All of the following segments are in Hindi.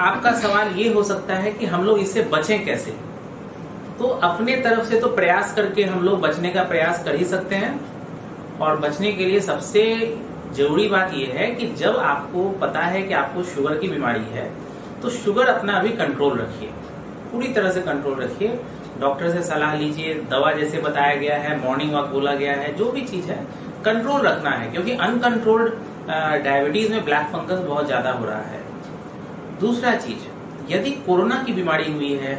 आपका सवाल ये हो सकता है कि हम लोग इससे बचें कैसे। तो अपने तरफ से तो प्रयास करके हम लोग बचने का प्रयास कर ही सकते हैं। और बचने के लिए सबसे जरूरी बात यह है कि जब आपको पता है कि आपको शुगर की बीमारी है तो शुगर अपना अभी कंट्रोल रखिए, पूरी तरह से कंट्रोल रखिए। डॉक्टर से सलाह लीजिए, दवा जैसे बताया गया है, मॉर्निंग वॉक बोला गया है, जो भी चीज है कंट्रोल रखना है, क्योंकि अनकंट्रोल्ड डायबिटीज में ब्लैक फंगस बहुत ज्यादा हो रहा है। दूसरा चीज, यदि कोरोना की बीमारी हुई है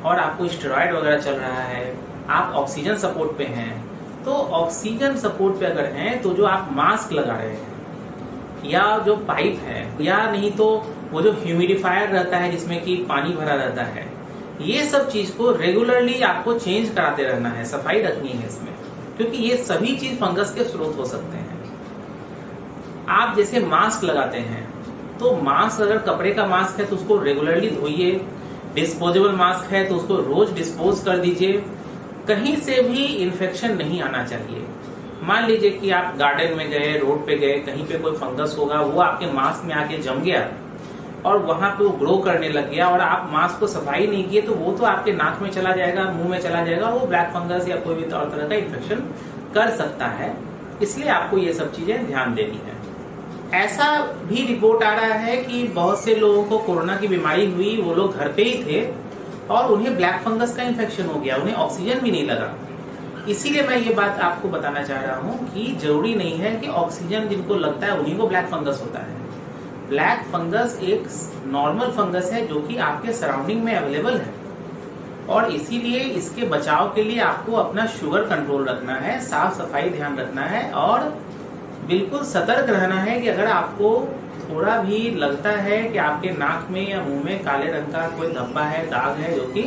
और आपको स्टेरॉइड वगैरह चल रहा है, आप ऑक्सीजन सपोर्ट पे हैं, तो ऑक्सीजन सपोर्ट पे अगर हैं तो जो आप मास्क लगा रहे हैं या जो पाइप है या नहीं तो वो जो ह्यूमिडिफायर रहता है जिसमें कि पानी भरा रहता है, ये सब चीज को रेगुलरली आपको चेंज कराते रहना है, सफाई रखनी है इसमें, क्योंकि ये सभी चीज फंगस के स्रोत हो सकते हैं। आप जैसे मास्क लगाते हैं तो मास्क अगर कपड़े का मास्क है तो उसको रेगुलरली धोइए, डिस्पोजेबल मास्क है तो उसको रोज डिस्पोज कर दीजिए। कहीं से भी इन्फेक्शन नहीं आना चाहिए। मान लीजिए कि आप गार्डन में गए, रोड पे गए, कहीं पे कोई फंगस होगा, वो आपके मास्क में आके जम गया और वहां पे वो ग्रो करने लग गया और आप मास्क को सफाई नहीं किए तो वो तो आपके नाक में चला जाएगा, मुंह में चला जाएगा, वो ब्लैक फंगस या कोई भी और तरह का इन्फेक्शन कर सकता है। इसलिए आपको ये सब चीजें ध्यान देनी है। ऐसा भी रिपोर्ट आ रहा है कि बहुत से लोगों को कोरोना की बीमारी हुई, वो लोग घर पे ही थे और उन्हें ब्लैक फंगस का इन्फेक्शन हो गया, उन्हें ऑक्सीजन भी नहीं लगा। इसीलिए मैं ये बात आपको बताना चाह रहा हूँ कि जरूरी नहीं है कि ऑक्सीजन जिनको लगता है उन्हीं को ब्लैक फंगस होता है। ब्लैक फंगस एक नॉर्मल फंगस है जो कि आपके सराउंडिंग में अवेलेबल है, और इसीलिए इसके बचाव के लिए आपको अपना शुगर कंट्रोल रखना है, साफ सफाई ध्यान रखना है और बिल्कुल सतर्क रहना है कि अगर आपको थोड़ा भी लगता है कि आपके नाक में या मुंह में काले रंग का कोई धब्बा है, दाग है जो कि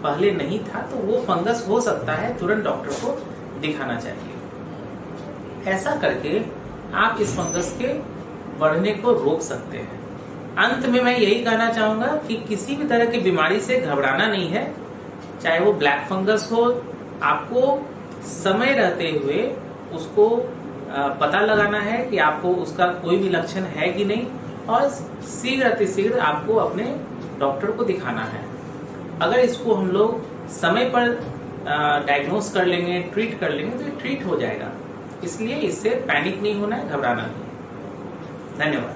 पहले नहीं था, तो वो फंगस हो सकता है, तुरंत डॉक्टर को दिखाना चाहिए। ऐसा करके आप इस फंगस के बढ़ने को रोक सकते हैं। अंत में मैं यही कहना चाहूंगा कि किसी भी तरह की बीमारी से घबराना नहीं है, चाहे वो ब्लैक फंगस हो, आपको समय रहते हुए उसको पता लगाना है कि आपको उसका कोई भी लक्षण है कि नहीं, और शीघ्र अतिशीघ्र आपको अपने डॉक्टर को दिखाना है। अगर इसको हम लोग समय पर डायग्नोस कर लेंगे, ट्रीट कर लेंगे, तो ये ट्रीट हो जाएगा। इसलिए इससे पैनिक नहीं होना है, घबराना नहीं है। धन्यवाद।